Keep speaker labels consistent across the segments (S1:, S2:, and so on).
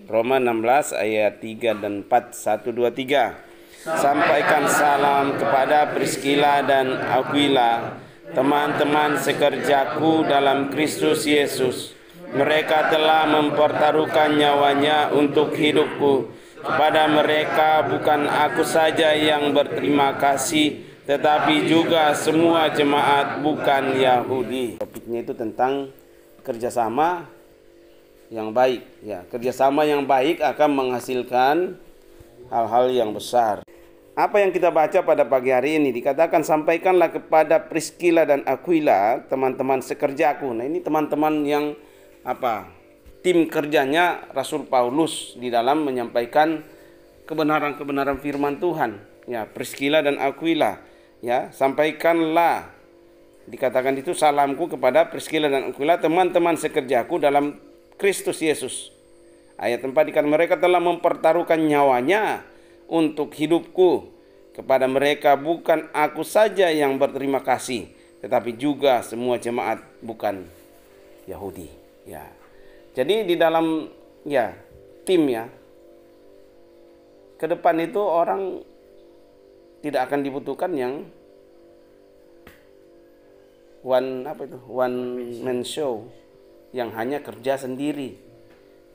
S1: Roma 16 ayat 3 dan 4, 1, 2, 3. Sampaikan salam kepada Priscilla dan Aquila, teman-teman sekerjaku dalam Kristus Yesus. Mereka telah mempertaruhkan nyawanya untuk hidupku. Kepada mereka bukan aku saja yang berterima kasih, tetapi juga semua jemaat bukan Yahudi. Topiknya itu tentang kerjasama yang baik, ya. Kerjasama yang baik akan menghasilkan hal-hal yang besar. Apa yang kita baca pada pagi hari ini dikatakan, sampaikanlah kepada Priscilla dan Aquila, teman-teman sekerjaku. Nah, ini teman-teman yang tim kerjanya Rasul Paulus di dalam menyampaikan kebenaran-kebenaran firman Tuhan. Ya, Priscilla dan Aquila, ya, sampaikanlah, dikatakan itu salamku kepada Priscilla dan Aquila, teman-teman sekerjaku dalam Kristus Yesus. Ayat 4 dikatakan mereka telah mempertaruhkan nyawanya untuk hidupku. Kepada mereka bukan aku saja yang berterima kasih, tetapi juga semua jemaat bukan Yahudi. Ya. Jadi di dalam tim ke depan itu orang tidak akan dibutuhkan yang one man show, yang hanya kerja sendiri.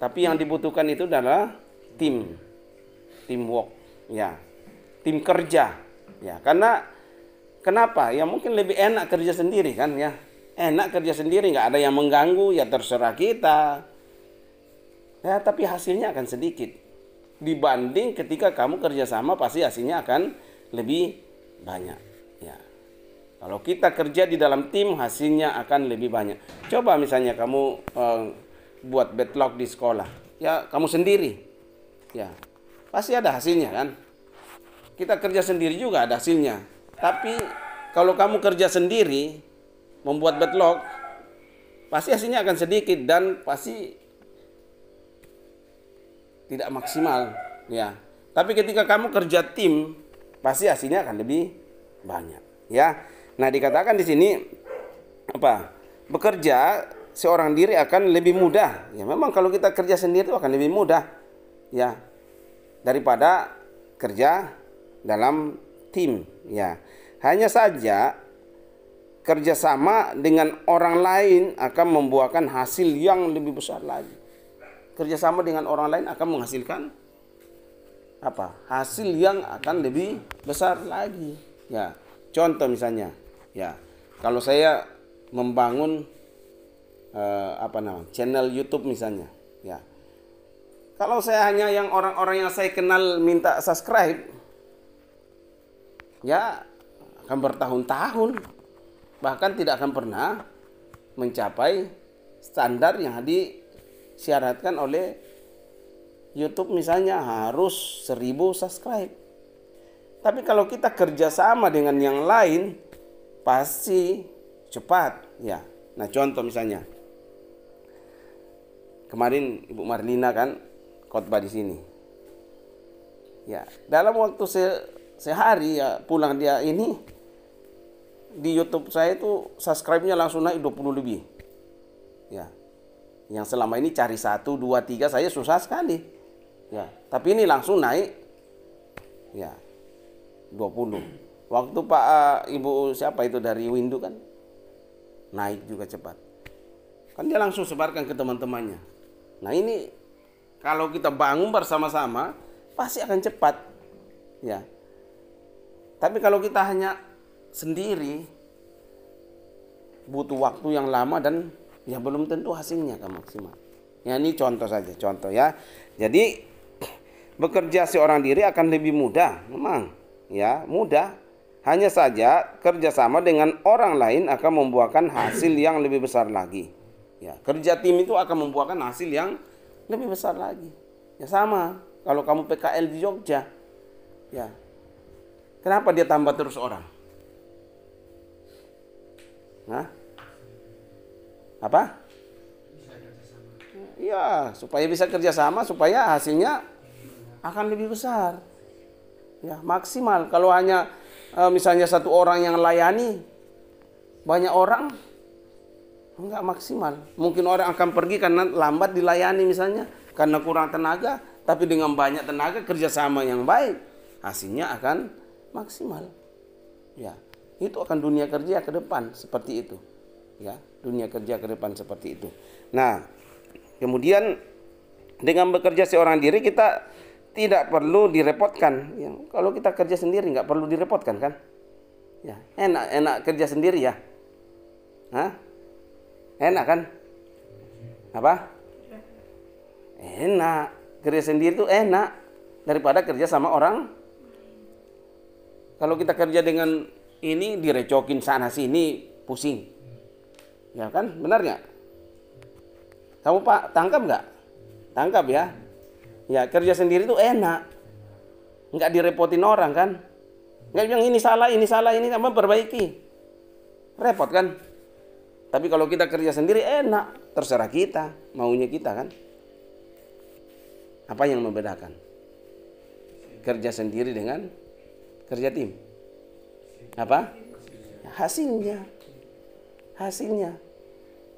S1: Tapi yang dibutuhkan itu adalah teamwork, ya, tim kerja, ya. Karena kenapa? Ya mungkin lebih enak kerja sendiri kan, ya. Enak kerja sendiri, nggak ada yang mengganggu, ya terserah kita. Ya, tapi hasilnya akan sedikit dibanding ketika kamu kerjasama, pasti hasilnya akan lebih banyak, ya. Kalau kita kerja di dalam tim, hasilnya akan lebih banyak. Coba misalnya kamu buat backlog di sekolah, ya kamu sendiri, ya pasti ada hasilnya kan. Kita kerja sendiri juga ada hasilnya. Tapi kalau kamu kerja sendiri membuat backlog, pasti hasilnya akan sedikit dan pasti tidak maksimal, ya. Tapi ketika kamu kerja tim, pasti hasilnya akan lebih banyak, ya. Nah, dikatakan di sini bekerja seorang diri akan lebih mudah. Ya, memang kalau kita kerja sendiri itu akan lebih mudah, ya, daripada kerja dalam tim, ya. Hanya saja kerjasama dengan orang lain akan membuahkan hasil yang lebih besar lagi. Kerjasama dengan orang lain akan menghasilkan hasil yang akan lebih besar lagi, ya. Contoh misalnya, ya, kalau saya membangun channel YouTube misalnya, ya. Kalau saya hanya yang orang-orang yang saya kenal minta subscribe, ya akan bertahun-tahun, bahkan tidak akan pernah mencapai standar yang disyaratkan oleh YouTube, misalnya harus 1000 subscribe. Tapi kalau kita kerjasama dengan yang lain, pasti cepat, ya. Nah, contoh misalnya, kemarin Ibu Marlina kan khotbah di sini, ya. Dalam waktu sehari, ya, pulang dia ini di YouTube saya itu subscribe-nya langsung naik 20 lebih, ya. Yang selama ini cari 1, 2, 3 saya susah sekali, ya. Tapi ini langsung naik, ya, 20. Waktu Ibu siapa itu dari Windu kan naik juga cepat. Kan dia langsung sebarkan ke teman-temannya. Nah, ini kalau kita bangun bersama-sama pasti akan cepat, ya. Tapi kalau kita hanya sendiri butuh waktu yang lama dan ya belum tentu hasilnya akan maksimal. Ya, ini contoh saja, contoh, ya. Jadi bekerja seorang diri akan lebih mudah, memang, ya, mudah. Hanya saja kerjasama dengan orang lain akan membuahkan hasil yang lebih besar lagi. Ya, kerja tim itu akan membuahkan hasil yang lebih besar lagi. Ya, sama kalau kamu PKL di Jogja, ya, kenapa dia tambah terus orang? Nah, apa? Ya, supaya bisa kerjasama, supaya hasilnya akan lebih besar. Ya, maksimal. Kalau hanya misalnya satu orang yang layani banyak orang, enggak maksimal. Mungkin orang akan pergi karena lambat dilayani misalnya, karena kurang tenaga. Tapi dengan banyak tenaga, kerjasama yang baik, hasilnya akan maksimal. Ya, itu akan dunia kerja ke depan seperti itu. Ya, dunia kerja ke depan seperti itu. Nah, kemudian dengan bekerja seorang diri kita tidak perlu direpotkan. Ya, kalau kita kerja sendiri nggak perlu direpotkan kan? Ya, enak kerja sendiri ya. Hah? Enak kan? Apa? Enak. Kerja sendiri itu enak daripada kerja sama orang. Kalau kita kerja dengan ini direcokin sana sini, pusing. Ya kan? Benar nggak? Kamu Pak tangkap nggak? Tangkap ya. Ya, kerja sendiri itu enak. Nggak direpotin orang kan? Nggak bilang ini salah, ini sama perbaiki. Repot kan? Tapi kalau kita kerja sendiri enak, terserah kita, maunya kita kan. Apa yang membedakan kerja sendiri dengan kerja tim? Apa? Hasilnya.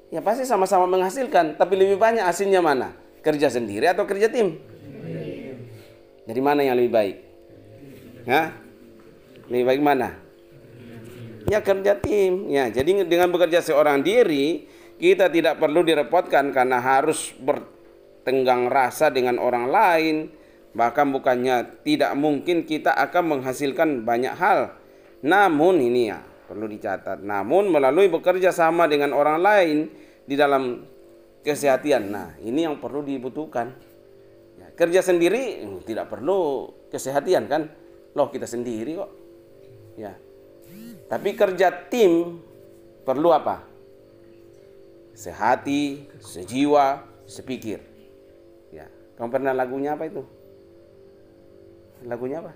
S1: Ya pasti sama-sama menghasilkan, tapi lebih banyak hasilnya mana? Kerja sendiri atau kerja tim? Dari mana yang lebih baik? Hah? Lebih baik mana? Ya kerja tim. Ya, jadi dengan bekerja seorang diri, kita tidak perlu direpotkan karena harus bertenggang rasa dengan orang lain. Bahkan bukannya tidak mungkin kita akan menghasilkan banyak hal. Namun ini ya perlu dicatat. Namun melalui bekerja sama dengan orang lain di dalam kesehatan. Nah, ini yang perlu dibutuhkan. Ya, kerja sendiri tidak perlu kesehatan kan? Loh, kita sendiri kok. Ya. Tapi kerja tim perlu apa? Sehati, sejiwa, sepikir. Ya. Kamu pernah lagunya apa itu? Lagunya apa?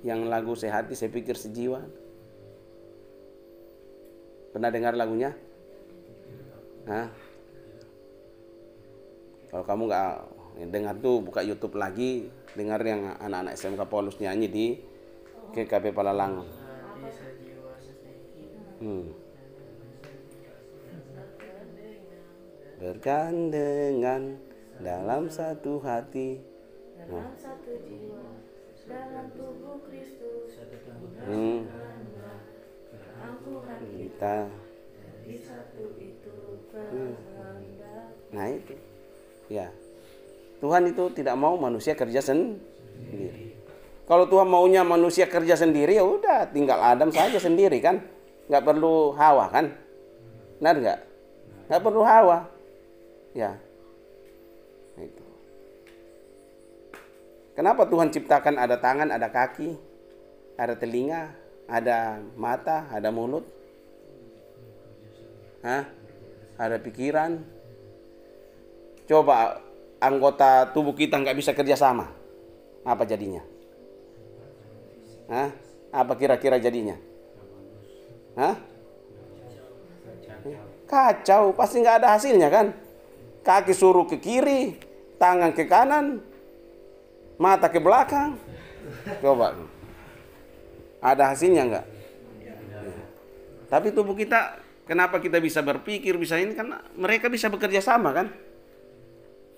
S1: Yang lagu sehati, sepikir, sejiwa. Pernah dengar lagunya? Hah? Kalau kamu nggak dengar tuh, buka YouTube lagi, dengar yang anak-anak SMK Paulus nyanyi di GKP Palalang. Bergandengan dalam satu hati, dalam satu jiwa, dalam tubuh Kristus. Kita di satu itu nah itu ya, Tuhan itu tidak mau manusia kerja sendiri. Kalau Tuhan maunya manusia kerja sendiri, ya udah tinggal Adam saja sendiri kan, nggak perlu Hawa kan, benar nggak perlu Hawa ya. Itu kenapa Tuhan ciptakan ada tangan, ada kaki, ada telinga, ada mata, ada mulut, ada pikiran. Coba anggota tubuh kita nggak bisa kerja sama, apa jadinya? Apa kira-kira jadinya? Kacau, pasti nggak ada hasilnya kan? Kaki suruh ke kiri, tangan ke kanan, mata ke belakang. Coba, ada hasilnya nggak? Tapi tubuh kita, kenapa kita bisa berpikir, bisa ini? Karena mereka bisa bekerja sama kan?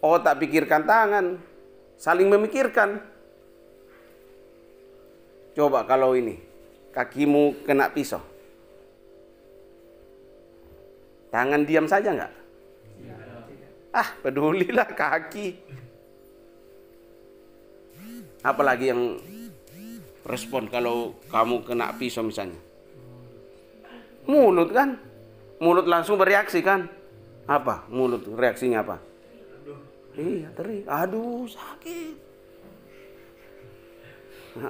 S1: Otak pikirkan tangan, saling memikirkan. Coba kalau ini, kakimu kena pisau, tangan diam saja nggak? Pedulilah kaki. Apalagi yang respon kalau kamu kena pisau misalnya? Mulut kan? Mulut langsung bereaksi kan? Apa? Mulut reaksinya apa? Iya, terik. Aduh, sakit.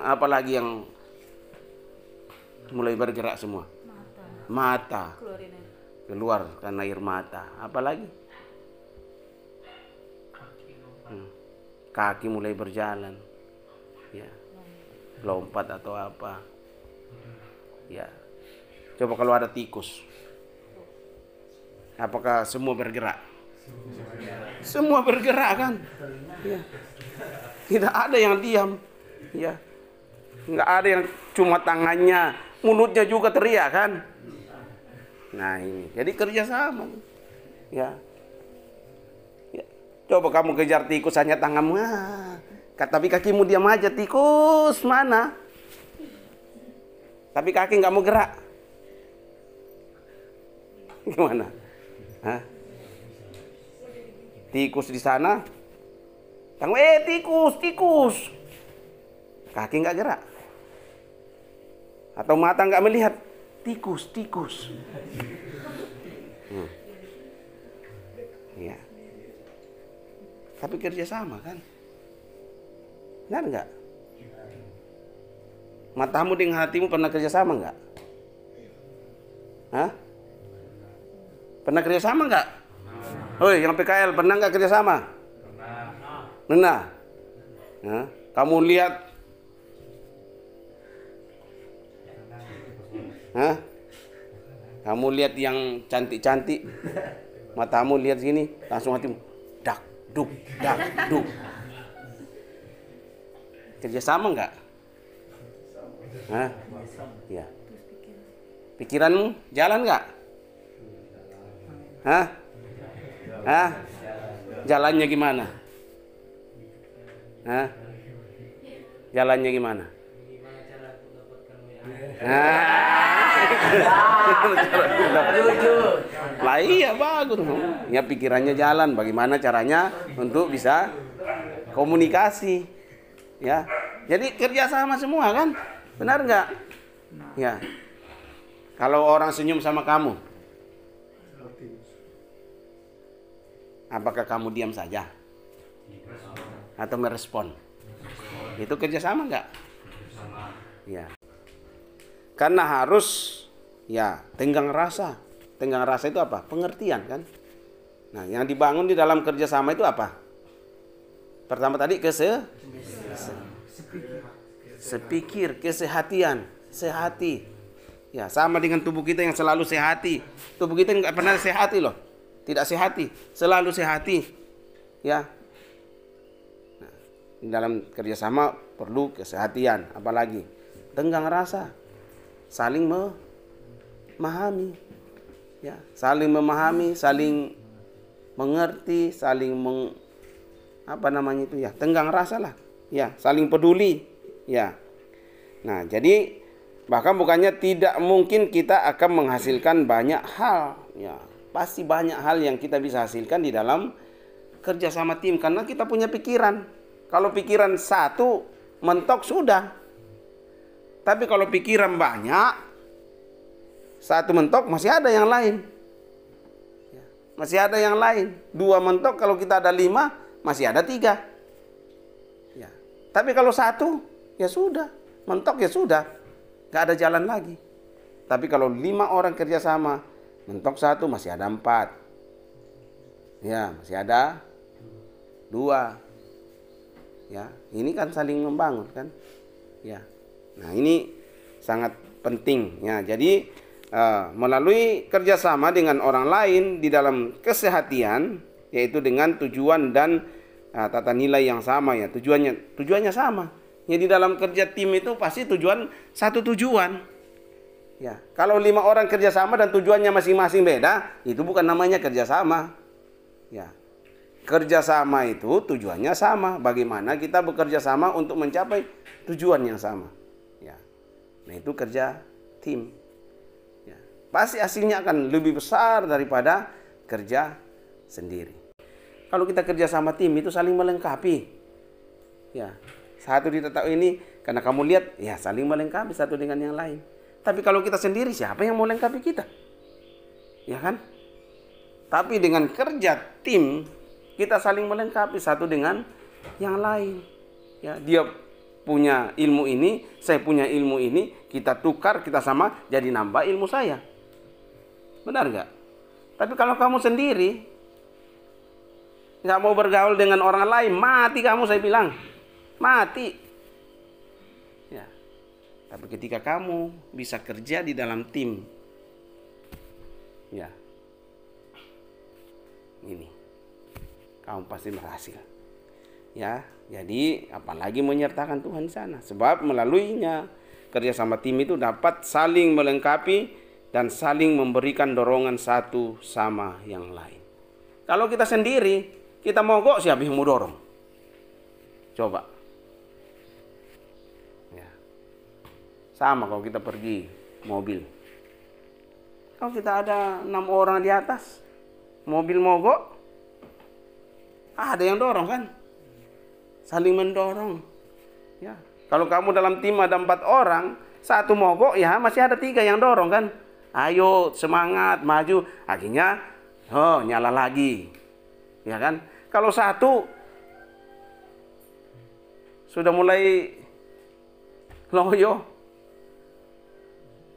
S1: Apalagi yang mulai bergerak semua? Mata. Keluar karena air mata. Apalagi? Kaki mulai berjalan. Ya. Lompat atau apa. Ya. Coba kalau ada tikus. Apakah semua bergerak? Semua bergerak kan? Ya. Tidak ada yang diam. Ya. Nggak ada yang cuma tangannya, mulutnya juga teriak kan. Nah ini, jadi kerjasama. Ya. Ya. Coba kamu kejar tikus hanya tanganmu, tapi kakimu diam aja, tikus mana? Tapi kaki nggak mau gerak. Gimana? Hah? Tikus di sana, kamu tikus. Kaki nggak gerak. Atau mata nggak melihat, tikus. Ya. Tapi kerjasama kan? Benar nggak? Matamu dengan hatimu pernah kerjasama nggak? Hah? Pernah kerjasama nggak? Hoi, yang PKL pernah nggak kerjasama? Pernah. Nah, kamu lihat, hah? Kamu lihat yang cantik-cantik, matamu lihat sini, langsung hatimu dak duk. Kerjasama nggak? Hah? Ya. Pikiranmu jalan nggak? Hah? Jalannya gimana? Hah? Jalannya gimana? Lah iya bagus. Ya pikirannya jalan. Bagaimana caranya untuk bisa komunikasi? Ya. Jadi kerjasama semua kan? Benar nggak? Ya. Kalau orang senyum sama kamu, apakah kamu diam saja? Atau merespon? Itu kerjasama nggak? Ya. Karena harus ya tenggang rasa. Tenggang rasa itu apa? Pengertian kan? Nah, yang dibangun di dalam kerjasama itu apa? Pertama tadi sepikir, kesehatian, sehati. Ya, sama dengan tubuh kita yang selalu sehati. Tubuh kita nggak pernah sehati loh. Tidak sehati, selalu sehati. Ya. Nah, di dalam kerjasama perlu kesehatian, apalagi tenggang rasa, saling memahami. Ya, saling memahami, saling mengerti, saling tenggang rasa lah. Ya, saling peduli. Ya. Nah, jadi bahkan bukannya tidak mungkin kita akan menghasilkan banyak hal. Ya, pasti banyak hal yang kita bisa hasilkan di dalam kerjasama tim karena kita punya pikiran. Kalau pikiran satu mentok sudah. Tapi kalau pikiran banyak, satu mentok masih ada yang lain. Ya, masih ada yang lain. 2 mentok kalau kita ada 5 masih ada 3. Ya. Tapi kalau satu ya sudah, mentok ya sudah, nggak ada jalan lagi. Tapi kalau 5 orang kerjasama, mentok 1 masih ada 4. Ya, masih ada 2. Ya, ini kan saling membangun kan. Ya, nah ini sangat penting. Ya, jadi melalui kerjasama dengan orang lain di dalam kesehatian, yaitu dengan tujuan dan tata nilai yang sama ya, tujuannya sama. Ya, di dalam kerja tim itu pasti satu tujuan. Ya, kalau 5 orang kerjasama dan tujuannya masing-masing beda, itu bukan namanya kerjasama. Ya, kerjasama itu tujuannya sama. Bagaimana kita bekerja sama untuk mencapai tujuan yang sama. Ya, nah itu kerja tim. Ya, pasti hasilnya akan lebih besar daripada kerja sendiri. Kalau kita kerja sama tim itu saling melengkapi. Ya. Satu di tetap ini, karena kamu lihat, ya saling melengkapi satu dengan yang lain. Tapi kalau kita sendiri, siapa yang mau lengkapi kita? Ya kan? Tapi dengan kerja tim, kita saling melengkapi satu dengan yang lain. Ya, dia punya ilmu ini, saya punya ilmu ini, kita tukar, kita sama, jadi nambah ilmu saya. Benar nggak? Tapi kalau kamu sendiri, nggak mau bergaul dengan orang lain, mati kamu, saya bilang. Mati. Ya. Tapi ketika kamu bisa kerja di dalam tim, ya, ini kamu pasti berhasil. Ya, jadi apalagi menyertakan Tuhan di sana. Sebab melaluinya kerjasama tim itu dapat saling melengkapi dan saling memberikan dorongan satu sama yang lain. Kalau kita sendiri, kita mogok, siapa yang mau dorong? Coba. Ya. Sama kalau kita pergi mobil. Kalau kita ada 6 orang di atas, mobil mogok, ada yang dorong kan? Saling mendorong. Ya. Kalau kamu dalam tim ada 4 orang, satu mogok, ya masih ada 3 yang dorong kan? Ayo semangat, maju. Akhirnya, nyala lagi. Ya kan? Kalau satu sudah mulai loyo,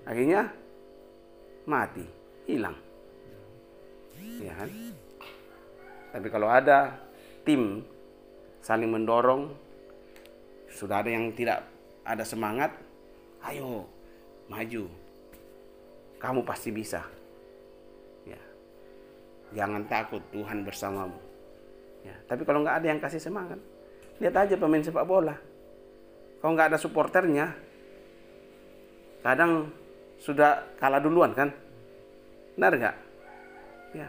S1: akhirnya mati, hilang. Ya kan? Tapi kalau ada tim saling mendorong, sudah ada yang tidak ada semangat, ayo maju, kamu pasti bisa. Ya, jangan takut, Tuhan bersamamu. Ya, tapi kalau nggak ada yang kasih semangat, lihat aja pemain sepak bola. Kalau nggak ada supporternya, kadang sudah kalah duluan kan, benar nggak? Ya,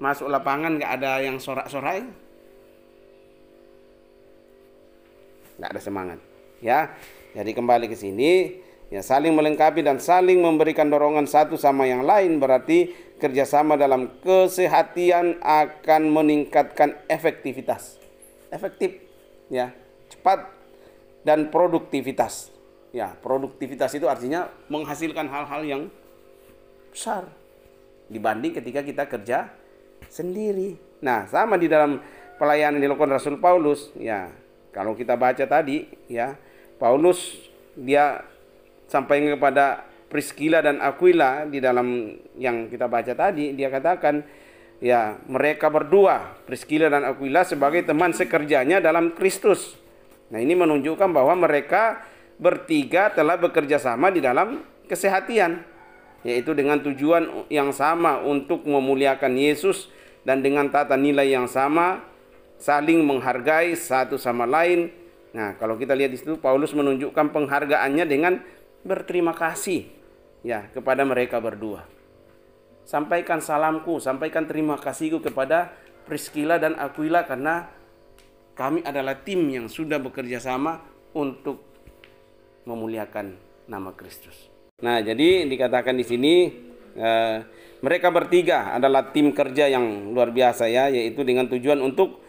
S1: masuk lapangan nggak ada yang sorak-sorai, nggak ada semangat. Ya, jadi kembali ke sini, ya saling melengkapi dan saling memberikan dorongan satu sama yang lain, berarti kerjasama dalam kesehatian akan meningkatkan efektivitas, efektif, ya, cepat dan produktivitas. Ya, produktivitas itu artinya menghasilkan hal-hal yang besar dibanding ketika kita kerja sendiri. Nah, sama di dalam pelayanan yang dilakukan Rasul Paulus, ya. Kalau kita baca tadi, ya, Paulus dia sampaikan kepada Priscilla dan Aquila di dalam yang kita baca tadi, dia katakan, ya, mereka berdua, Priscilla dan Aquila, sebagai teman sekerjanya dalam Kristus. Nah, ini menunjukkan bahwa mereka bertiga telah bekerja sama di dalam kesehatian, yaitu dengan tujuan yang sama untuk memuliakan Yesus dan dengan tata nilai yang sama, saling menghargai satu sama lain. Nah, kalau kita lihat di situ, Paulus menunjukkan penghargaannya dengan berterima kasih, ya, kepada mereka berdua. Sampaikan salamku, sampaikan terima kasihku kepada Priscilla dan Aquila karena kami adalah tim yang sudah bekerja sama untuk memuliakan nama Kristus. Nah, jadi dikatakan di sini mereka bertiga adalah tim kerja yang luar biasa, ya, yaitu dengan tujuan untuk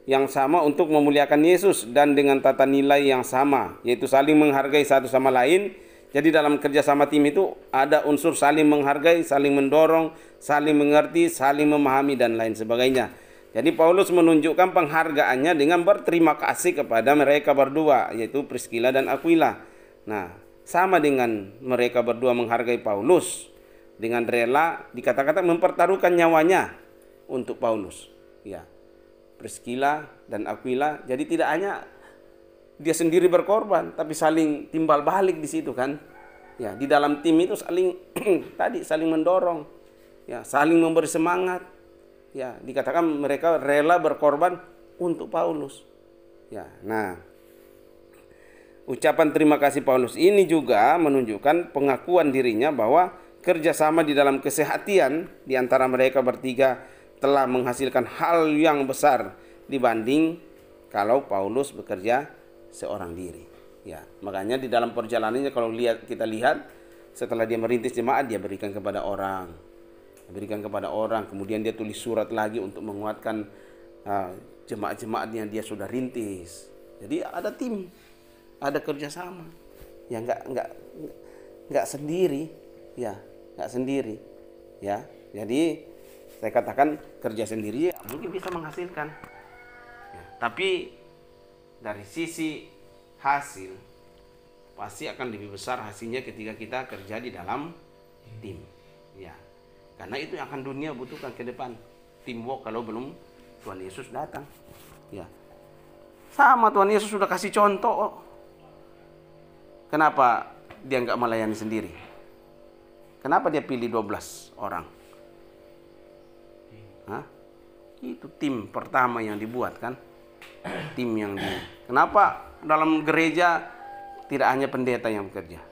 S1: yang sama untuk memuliakan Yesus dan dengan tata nilai yang sama, yaitu saling menghargai satu sama lain. Jadi dalam kerjasama tim itu ada unsur saling menghargai, saling mendorong, saling mengerti, saling memahami, dan lain sebagainya. Jadi Paulus menunjukkan penghargaannya dengan berterima kasih kepada mereka berdua, yaitu Priscilla dan Aquila. Nah, sama dengan mereka berdua menghargai Paulus, dengan rela dikata-kata mempertaruhkan nyawanya untuk Paulus. Ya, Priscilla dan Aquila, jadi tidak hanya dia sendiri berkorban, tapi saling timbal balik di situ kan. Ya, di dalam tim itu saling tadi saling mendorong, ya, saling memberi semangat. Ya, dikatakan mereka rela berkorban untuk Paulus. Ya, nah, ucapan terima kasih Paulus ini juga menunjukkan pengakuan dirinya bahwa kerjasama di dalam kesehatian di antara mereka bertiga telah menghasilkan hal yang besar dibanding kalau Paulus bekerja seorang diri. Ya, makanya di dalam perjalanannya kalau kita lihat setelah dia merintis jemaat, dia berikan kepada orang, kemudian dia tulis surat lagi untuk menguatkan jemaat-jemaat yang dia sudah rintis. Jadi ada tim, ada kerjasama, ya nggak sendiri, ya nggak sendiri, ya. Jadi saya katakan kerja sendiri ya, mungkin bisa menghasilkan, ya, tapi dari sisi hasil pasti akan lebih besar hasilnya ketika kita kerja di dalam tim, ya. Karena itu yang akan dunia butuhkan ke depan, teamwork kalau belum Tuhan Yesus datang. Ya. Sama Tuhan Yesus sudah kasih contoh. Kenapa dia nggak melayani sendiri? Kenapa dia pilih 12 orang? Hah? Itu tim pertama yang dibuat kan? tim yang Kenapa dalam gereja tidak hanya pendeta yang bekerja?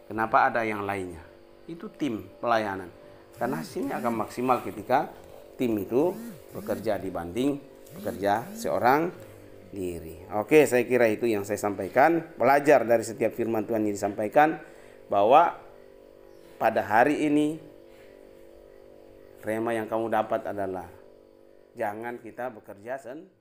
S1: Kenapa ada yang lainnya? Itu tim pelayanan. Karena hasilnya akan maksimal ketika tim itu bekerja dibanding bekerja seorang diri. Oke, saya kira itu yang saya sampaikan. Belajar dari setiap firman Tuhan yang disampaikan bahwa pada hari ini rema yang kamu dapat adalah jangan kita bekerja sendiri.